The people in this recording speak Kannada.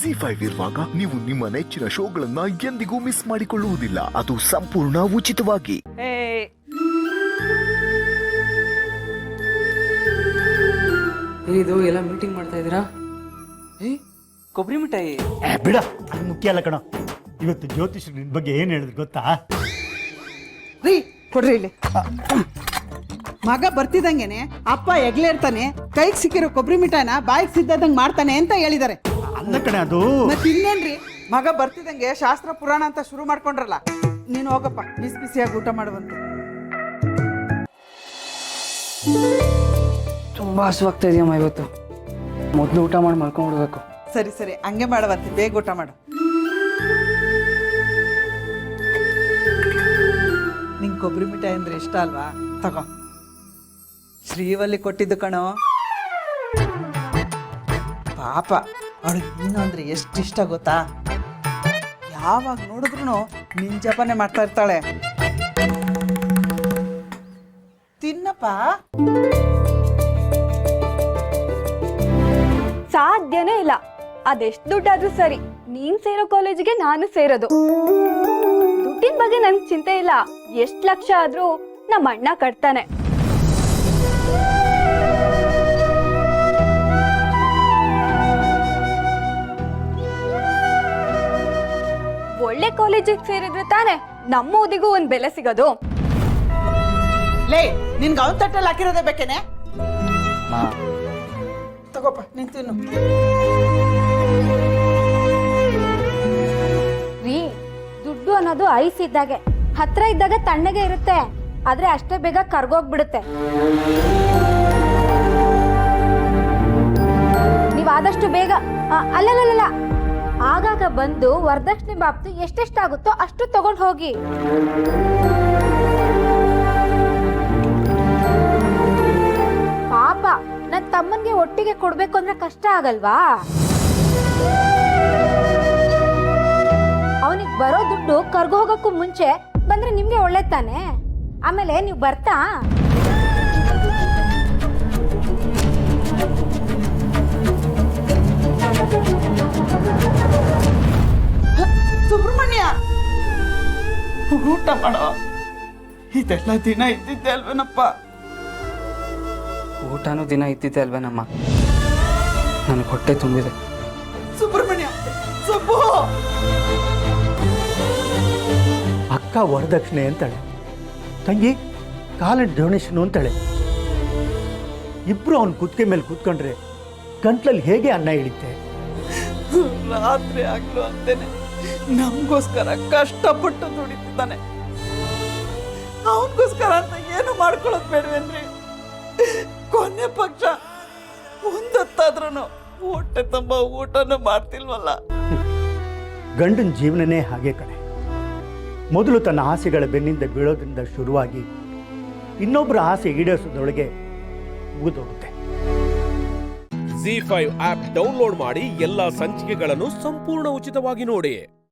ZEE5 ಇರುವಾಗ ನೀವು ನಿಮ್ಮ ನೆಚ್ಚಿನ ಶೋಗಳನ್ನ ಎಂದಿಗೂ ಮಿಸ್ ಮಾಡಿಕೊಳ್ಳುವುದಿಲ್ಲ. ಅದು ಸಂಪೂರ್ಣ ಉಚಿತವಾಗಿ. ಇದು ಎಲ್ಲ ಮೀಟಿಂಗ್ ಮಾಡ್ತಾ ಇದ್ದೀರಾ? ಕೊಬ್ಬರಿ ಮಿಠಾಯಿ ಬಿಡ, ಅದು ಮುಖ್ಯ ಅಲ್ಲ ಕಣ. ಇವತ್ತು ಜ್ಯೋತಿಷರು ನಿನ್ ಬಗ್ಗೆ ಏನ್ ಹೇಳಿದ್ರು ಗೊತ್ತಾ? ರೀ ಕೊಡ್ರಿ ಇಲ್ಲಿ. ಮಗ ಬರ್ತಿದಂಗೆನೆ ಅಪ್ಪ ಎಗ್ಲೇರ್ತಾನೆ, ಕೈಗೆ ಸಿಕ್ಕಿರೋ ಕೊಬ್ಬರಿ ಮಿಠಾಯಿನ ಬಾಯಿಗೆ ಸಿದ್ದಂಗೆ ಮಾಡ್ತಾನೆ ಅಂತ ಹೇಳಿದ್ದಾರೆ. ಅಲ್ಲ ಕಣೆ, ಅದು ಮತ್ತೆ ಇನ್ನೇನ್ರಿ, ಮಗ ಬರ್ತಿದಂಗೆ ಶಾಸ್ತ್ರ ಪುರಾಣ ಅಂತ ಶುರು ಮಾಡ್ಕೊಂಡ್ರಲ್ಲ. ನೀನು ಹೋಗಪ್ಪ, ಬಿಸಿ ಬಿಸಿಯಾಗಿ ಊಟ ಮಾಡುವಂತೆ. ತುಂಬಾ ಹಸುವಾಗ್ತಾ ಇದೆಯಮ್ಮ. ಇವತ್ತು ಮೊದಲು ಊಟ ಮಾಡಿ ಮಲ್ಕೊಂಡ್ಬಿಡ್ಬೇಕು. ಸರಿ ಸರಿ, ಹಂಗೆ ಮಾಡುವಂತೆ, ಬೇಗ ಊಟ ಮಾಡು. ನಿಂಗೆ ಕೊಬ್ಬರಿ ಮಿಠಾಯಿ ಅಂದ್ರೆ ಇಷ್ಟ ಅಲ್ವಾ? ತಗೋ, ಶ್ರೀವಲ್ಲಿ ಕೊಟ್ಟಿದ್ದು ಕಣೋ. ಪಾಪ ಅವಳಿಗೆ ನೀನು ಅಂದ್ರೆ ಎಷ್ಟು ಇಷ್ಟ ಗೊತ್ತಾ? ಯಾವಾಗ ನೋಡಿದ್ರು ನಿನ್ ಜಪನೆ ಮಾಡ್ತಾ ಇರ್ತಾಳೆ. ತಿನ್ನಪ್ಪ. ಸಾಧ್ಯನೇ ಇಲ್ಲ. ಅದೆಷ್ಟು ದುಡ್ಡಾದ್ರೂ ಸರಿ, ನೀನ್ ಸೇರೋ ಕಾಲೇಜಿಗೆ ನಾನು ಸೇರೋದು. ದುಡ್ಡಿನ ಬಗ್ಗೆ ನನ್ಗೆ ಚಿಂತೆ ಇಲ್ಲ. ಎಷ್ಟ್ ಲಕ್ಷ ಆದ್ರೂ ನಮ್ಮ ಅಣ್ಣ ಕಟ್ತಾನೆ. ಒಳ್ಳೆ ಕಾಲೇಜಿಗೆ ಸೇರಿದ್ರೆ ತಾನೆ ನಮ್ಮ ಓದಿಗೂ ಒಂದ್ ಬೆಲೆ ಸಿಗೋದು. ಲೇ, ನಿನ್ಗೆ ಅವನ್ ತಟ್ಟಲ್ಲಿ ಹಾಕಿರೋದೇ ಬೇಕೇನೆ? ತಗೋಪ್ಪ, ನೀನ್ ತಿನ್ನು. ರೀ, ದುಡ್ಡು ಅನ್ನೋದು ಐಸ್ ಇದ್ದಾಗೆ, ಹತ್ರ ಇದ್ದಾಗ ತಣ್ಣಗೆ ಇರುತ್ತೆ, ಆದ್ರೆ ಅಷ್ಟೇ ಬೇಗ ಕರ್ಗೋಗ್ಬಿಡುತ್ತೆ. ನೀವ್ ಆದಷ್ಟು ಬೇಗ ಅಲ್ಲಲ್ಲ ಆಗಾಗ ಬಂದು ವರದಕ್ಷಿಣೆ ಬಾಬ್ತು ಎಷ್ಟೆಷ್ಟಾಗುತ್ತೋ ಅಷ್ಟು ತಗೊಂಡು ಹೋಗಿ. ಪಾಪ ನನ್ ತಮ್ಮನ್ಗೆ ಒಟ್ಟಿಗೆ ಕೊಡ್ಬೇಕು ಅಂದ್ರೆ ಕಷ್ಟ ಆಗಲ್ವಾ? ಅವನಿಗೆ ಬರೋ ದುಡ್ಡು ಕರ್ಗೋ ಹೋಗಕ್ಕೂ ಮುಂಚೆ ಬಂದ್ರೆ ನಿಮ್ಗೆ ಒಳ್ಳೆ ತಾನೆ. ಆಮೇಲೆ ನೀವು ಬರ್ತಾ ಸುಬ್ರಹ್ಮಣ್ಯ, ಊಟ ಮಾಡೋ. ಇದೆಲ್ಲ ದಿನ ಇದ್ದಿದ್ದೆ ಅಲ್ವೇನಪ್ಪ? ಊಟನೂ ದಿನ ಇದ್ದಿದ್ದೆ ಅಲ್ವೇನಮ್ಮ? ನನಗೆ ಹೊಟ್ಟೆ ತುಂಬಿದೆ. ಸುಬ್ರಹ್ಮಣ್ಯ, ಸುಬ್ಬು. ಅಕ್ಕ ವರದಕ್ಷಿಣೆ ಅಂತಾಳೆ, ತಂಗಿ ಕಾಲಂಟ್ ಡೊನೇಷನ್ ಅಂತಾಳೆ. ಇಬ್ರು ಅವನ್ ಕುತ್ತಿಗೆ ಮೇಲೆ ಕೂತ್ಕೊಂಡ್ರೆ ಗಂಟ್ಲಲ್ಲಿ ಹೇಗೆ ಅನ್ನ ಹಿಡಿತೆ? ರಾತ್ರಿ ಆಗ್ಲು ಅಂತೇನೆ ನಮಗೋಸ್ಕರ ಕಷ್ಟಪಟ್ಟು ದುಡಿತಿದ್ದಾನೆ. ಅವನಿಗೋಸ್ಕರ ಅಂತ ಏನು ಮಾಡ್ಕೊಳ್ಳೋದು ಬೇಡವೇನ್ರಿ? ಕೊನೆ ಪಕ್ಷ ಒಂದತ್ತಾದ್ರೂ ಹೊಟ್ಟೆ ತುಂಬ ಊಟನೂ ಮಾಡ್ತಿಲ್ವಲ್ಲ. ಗಂಡನ ಜೀವನನೇ ಹಾಗೆ ಕಣೆ. ಮೊದಲು ತನ್ನ ಆಸೆಗಳ ಬೆನ್ನಿಂದ ಬೀಳೋದ್ರಿಂದ ಶುರುವಾಗಿ ಇನ್ನೊಬ್ಬರ ಆಸೆ ಈಡೇರಿಸೋದ್ರೊಳಗೆ ಮುಗಿದೋಗುತ್ತೆ. ZEE5 ಆಪ್ ಡೌನ್ಲೋಡ್ ಮಾಡಿ ಎಲ್ಲಾ ಸಂಚಿಕೆಗಳನ್ನು ಸಂಪೂರ್ಣ ಉಚಿತವಾಗಿ ನೋಡಿ.